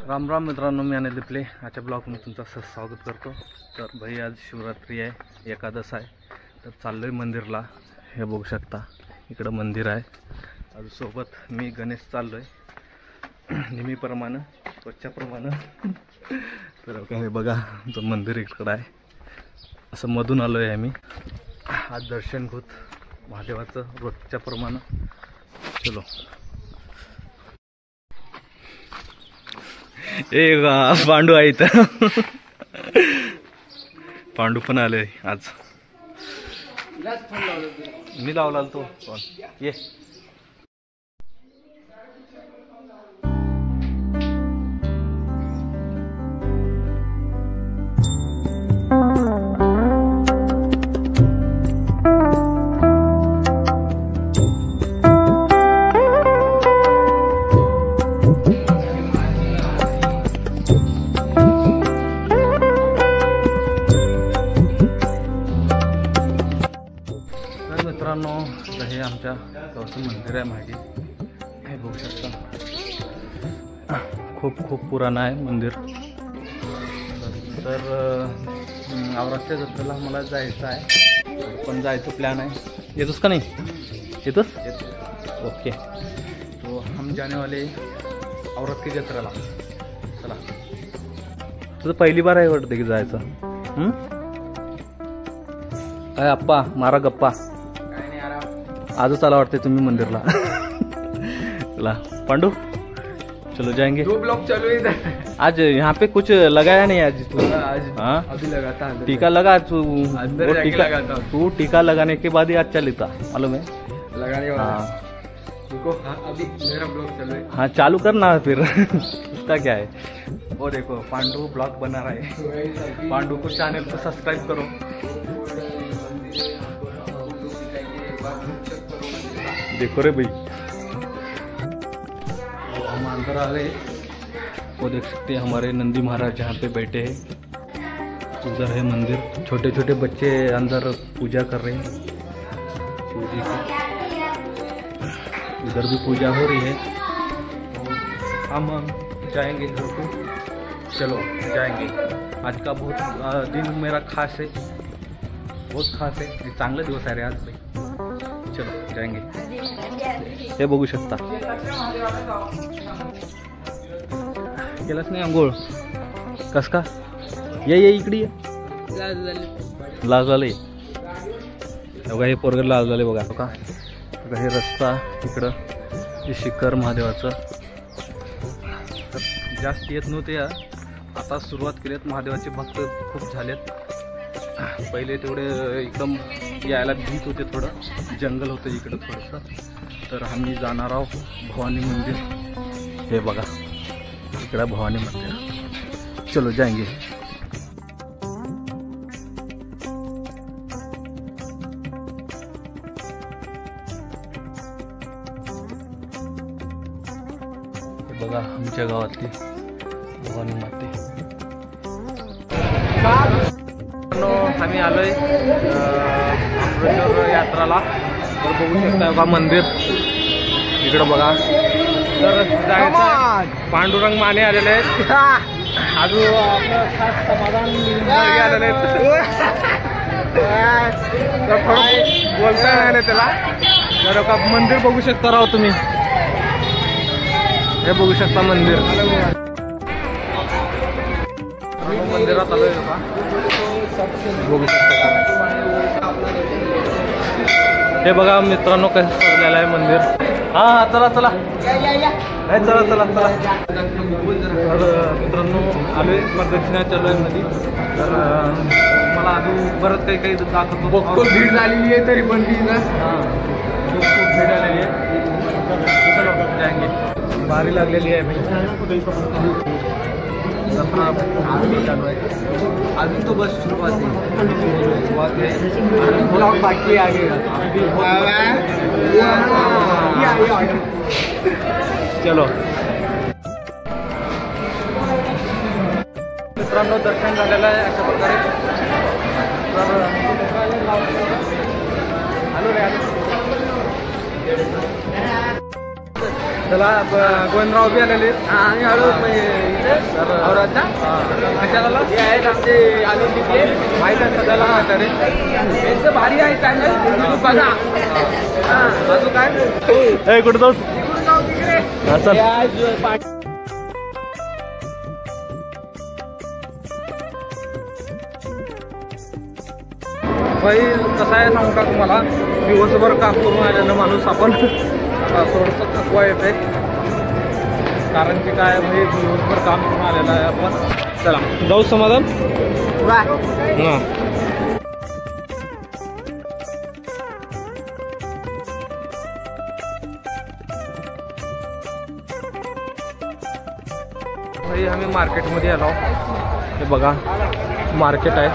राम राम मित्रांनो, मी अनिल दिपले आजच्या ब्लॉगमध्ये तुमचं स्वागत करतो। तर भाई आज शिवरात्री आहे, एकादश आहे, तर चाललोय मंदिरला। हे बघू शकता इकडं मंदिर आहे, आज सोबत मी गणेश चाललोय नेहमीप्रमाणे रोजच्याप्रमाणे। तर काय बघा आमचं मंदिर इकडं आहे, असं मधून आलोय आम्ही। आज दर्शन घेत महादेवाचं रोजच्याप्रमाणे। चलो एक पांडू आहे इथं पांडू पण आले आज। मी लावला तो ये मित्रांनो। हे आमच्या गावचं मंदिर आहे मागे, हे बघू शकता। खूप पुराण आहे मंदिर। तर औराच्या जत्रेला मला जायचं आहे, पण जायचं प्लॅन आहे। येतोस का नाही? येतोस? ओके, तो हम जाने वाले औरत की जत्रेला। चला, तुझं पहिली बार आहे वाटतं की जायचं? काय अप्पा मारा गप्पा, आजच आला वाटते तुम्ही मंदिरला। चला पांडू, चलो जाएंगे। 2 ब्लॉक चालू है आज यहाँ पे कुछ लगाया नहीं आज तू? हाँ अभी लगाता है, टीका लगा तू? अंदर जाके लगाता हूँ। तू टीका लगाने के बाद ही अच्छा लेता, मालूम है? लगाने वाला। हाँ देखो, हाँ अभी मेरा ब्लॉग चालू है। हाँ चालू करना फिर उसका क्या है। वो देखो पांडू ब्लॉग बना रहा है, पांडू को चैनल को सब्सक्राइब करो। देखो रे भाई, हम अंदर आ गए। वो देख सकते हैं हमारे नंदी महाराज जहाँ पे बैठे हैं। उधर है मंदिर, छोटे छोटे बच्चे अंदर पूजा कर रहे हैं शिव जी की। उधर भी पूजा हो रही है। हम जाएंगे घर को। चलो जाएंगे। आज का बहुत दिन मेरा खास है, बहुत खास है, चांगला दिवस आहे रे आज भाई। चलो जाएंगे। हे बघू शकता, केलंच नाही अंघोळ? कस का? ये इकडे ये, लाज झाले बघा, हे पोरग लाज झाले बघा का। हे रस्ता इकडं, हे शिखर महादेवाचं। तर जास्त येत नव्हते, आता सुरुवात केलीत। महादेवाचे भक्त खूप झालेत। पहिले तेवढे एकदम यायला भीत होते, थोडं जंगल होतं इकडं थोडंसं। तर आम्ही जाणार आहोत भवानी मंदिर। हे बघा इकडं भवानी मंदिर। चलो जाएंगे। हे बघा आमच्या गावातली भवानी माते। आम्ही आलोय अमृतसर यात्राला। तर बघू शकता बघा मंदिर इकडं बघा। तर जायचं पांडुरंग माने आलेले आहेत, अजून आपलं खास समाधान आलेले आहेत। तर थोडं बोलता नाही त्याला। तर का मंदिर बघू शकता राव तुम्ही, हे बघू शकता मंदिर। मंदिरात आलोय बघा, बघू शकता। हे बघा मित्रांनो कसं सजलेलं आहे मंदिर। हा चला चला, नाही चला चला चला। तर मित्रांनो आलोय, प्रदक्षिणा चालू आहे मध्ये। तर मला अजून बरंच काही दाखवतो। बघतो भीड झालेली आहे तरी पण ती ना, हां खूप भीड आलेली आहे। चलो जाएंगे, बारी लागलेली आहे भाई। अभी तो बस शुरुआत है, ब्लॉग बाकी आगे। चलो मित्रांनो, दर्शन झालेलं आहे अशा प्रकारे। तर आलो रे, चला गोविंदराव बी आलेले आणि हळू औरतला कशाला हे आहेत आमचे आलू तिथे माहीत आहे सध्याला म्हातारे यांचं भारी आहे चॅनल बघा. अजून काय कुठं जाऊ चल. भाई कसं आहे सांगू का तुम्हाला, दिवसभर काम करून आलेलं माणूस आपण थोडंसं थकवा येते. कारण की काय म्हणजे दिवसभर काम करून आलेलं आहे आपण. चला जाऊ समाधान. हां भाई आम्ही मार्केटमध्ये आलो. हे बघा मार्केट आहे.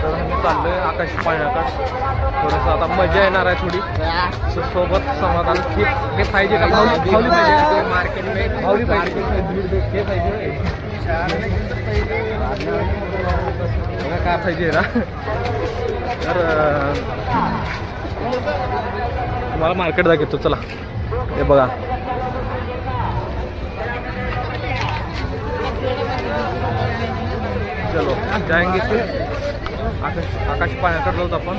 तर आम्ही चाललोय आकाशी पाण्याकडे. थोडंसं आता मजा येणार आहे थोडी. सोबत समाधान हे पाहिजे का खावली पाहिजे मार्केट खावली पाहिजे हे पाहिजे काय पाहिजे ना. तर तुम्हाला मार्केट दाखवतो चला. हे बघा चलो जाएंगे फिर आकाश पाण्याकडे जाऊ आपण.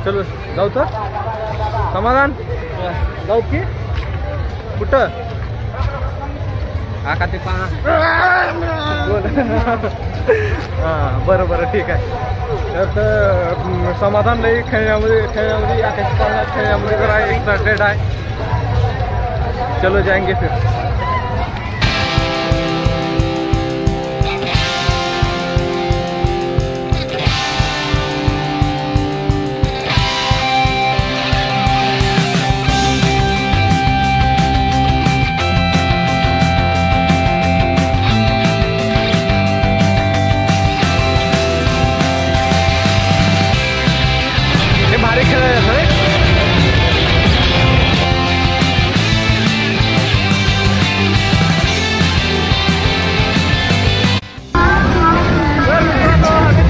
चलो जाऊ तर समाधान जाऊ की कुठं आकाशी पाना. हां बरं बरं ठीक आहे. तर समाधान लई खेळण्यामध्ये आकाशी पाना खेळण्यामध्ये जरा एक्साइटेड आहे. चलो जाएंगे फिर. भारी खेळायचं आहे.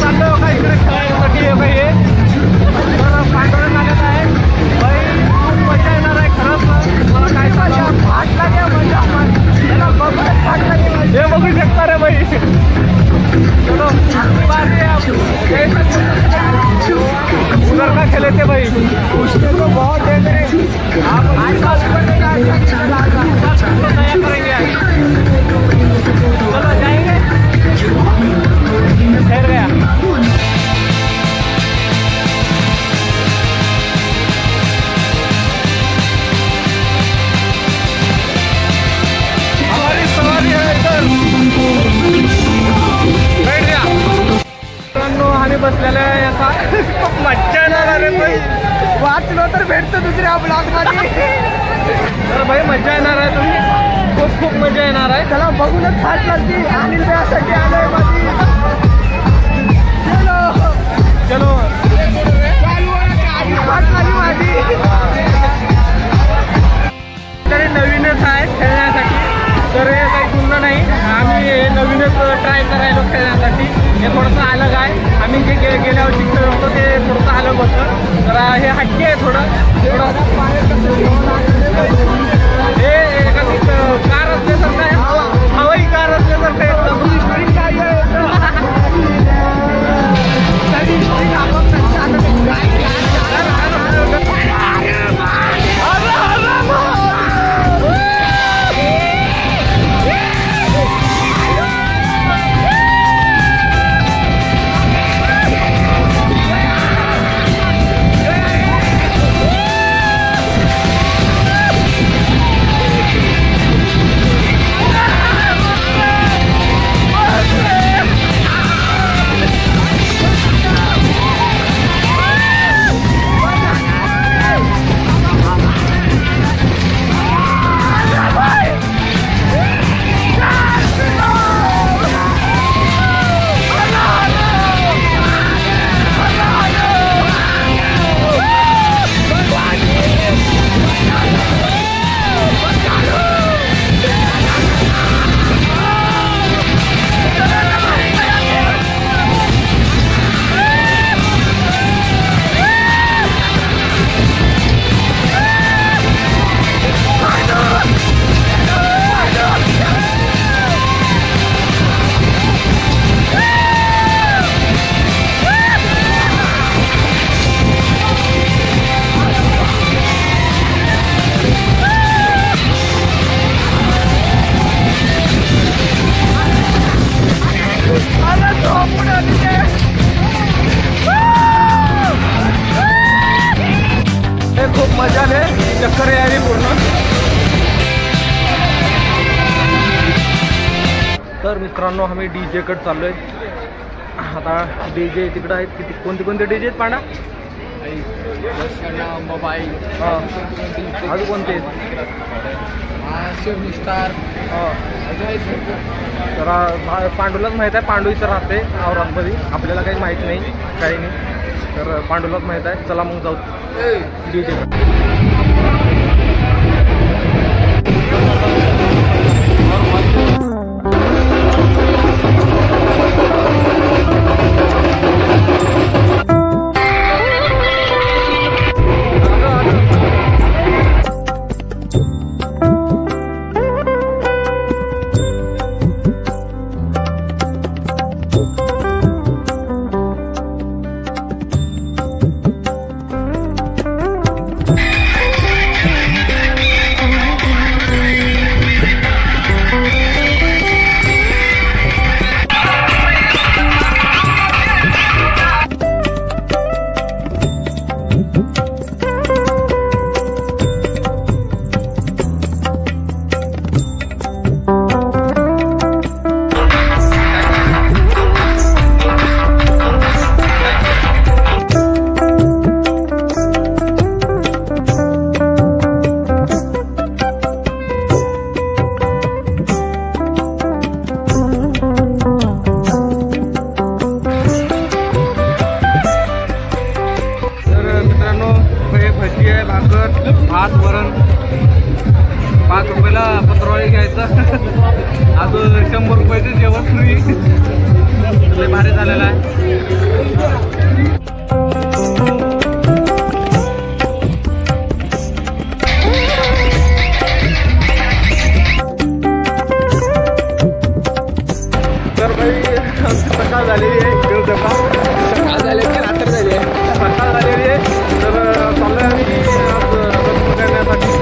चाललो का इकडे खेळायसाठी हे बाई पांढरा नाल्यात आहे बाई. खूप मजा येणार आहे खरंच. मला काय सांगा फाट लागेल मजा. हे बघू शकता रे बाई. चलो उधर का खेले थे भाई तो बहुत डेंजर. आप नया करेंगे. चलो जाएंगे. ठहर गया. हमारी सवारी है इधर. बैठ गया. आम्ही बसलेला आहे असा. खूप मज्जा येणार आहे भाई. वाचलो तर भेटतो दुसऱ्या ब्लॉग मध्ये. तर भाई मजा येणार आहे. तुम्ही खूप खूप मजा येणार आहे. त्याला बघूनच फाट लागते. अनिल यासाठी आलोय माझी. चलो चलो फाट लागली माझी. तरी नवीनच आहे खेळण्यासाठी. तर हे काही जुनं नाही. आम्ही हे नवीनच ट्राय करायलो खेळण्यासाठी. हे थोडंसं अलग आहे. आम्ही जे गेल्या वर्षी खेळत होतो ते थोडंसं अलग होतं. तर हे हटके आहे थोडं. हे एका कार असल्यासारखं आहे. हवाई कार असल्यासारखं आहे. खूप मजा आली, चक्कर यायली पूर्ण. तर मित्रांनो आम्ही DJ कडे चाललोय. आता DJ तिकडं आहेत. किती कोणते DJ आहेत पांडा? मोबाईल अजून कोणते आहेत? स्टार. तर पांडूलाच माहीत आहे. पांडू इथं राहते औरंगाबादी. आपल्याला काही माहीत नाही, काही नाही. तर पांडूलाच माहीत आहे. चला मग जाऊ DJ. भात वरण 5 रुपयाला पत्रवाळी घ्यायचं. अजून 100 रुपयाचं जेवण फ्री. लय भारी झालेलं आहे. तर भाई आमची सकाळ झालेली आहे. सकाळ झाली की रात्र झाली आहे. सकाळ झालेली आहे. तर चाललोय आम्ही करण्यासाठी.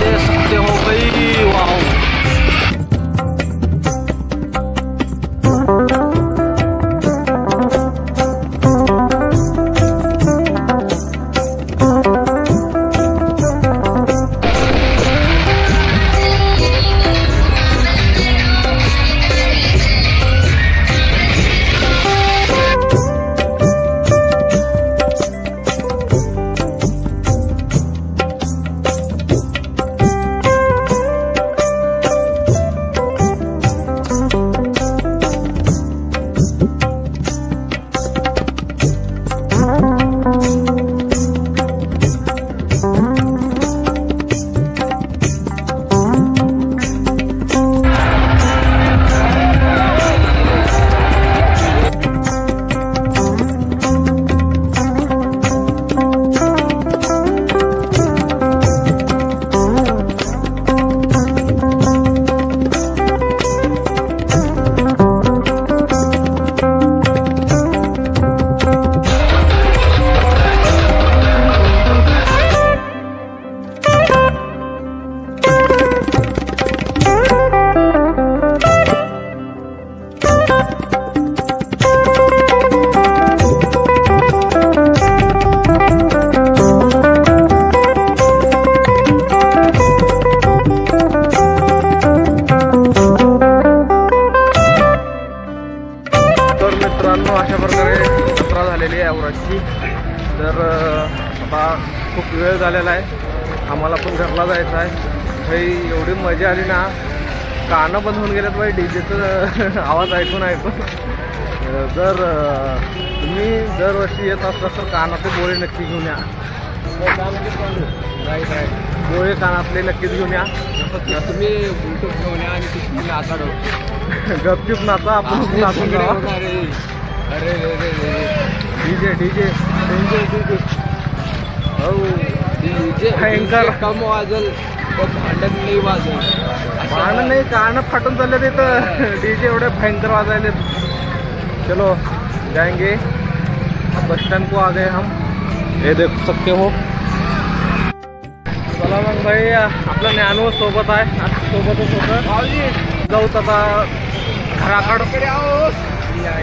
दे सकते हो भाई. वाव. अशा प्रकारे जत्रा झालेली आहे औराची. तर आता खूप वेळ झालेला आहे. आम्हाला पण घरला जायचं आहे. भाई एवढी मजा आली ना, कानं बंद होऊन गेल्यात भाई डीजेचं आवाज ऐकून. जर तुम्ही दरवर्षी येत असला तर कानातले बोळे नक्की घेऊन या. बोळे कानातले नक्कीच घेऊन या. तुम्ही ब्लूटूथ घेऊन या आणि तुम्ही नाचाडो. गपचूप नाचा, आपण नाचून जावा. अरे डीजे डीजे डीजे हो डीजे भयंकर कम वाजल भांडण नाही वाजल. भांडण नाही, कानं फाटून चालले ते. तर डीजे एवढे भयंकर वाजायले. चलो जाएंगे, बस स्टैंड को आ गए हम. ये देख सकते हो. चला मग भाई, आपला ज्ञानू सोबत आहे. आता सोबतच होतं. जाऊत आता घराकडं.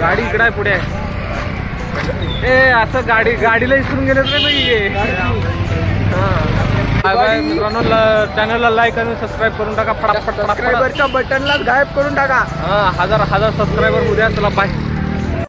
गाडी इकडे आहे, पुढे आहे. ए असं गाडीला विसरून गेले रे बाई. बाय बाय मित्रांनो, चॅनलला लाईक आणि सबस्क्राईब करून टाका. फटाफट सबस्क्रायबरच्या बटनला गायब करून टाका. हजार सबस्क्रायबर उद्या. चला बाय.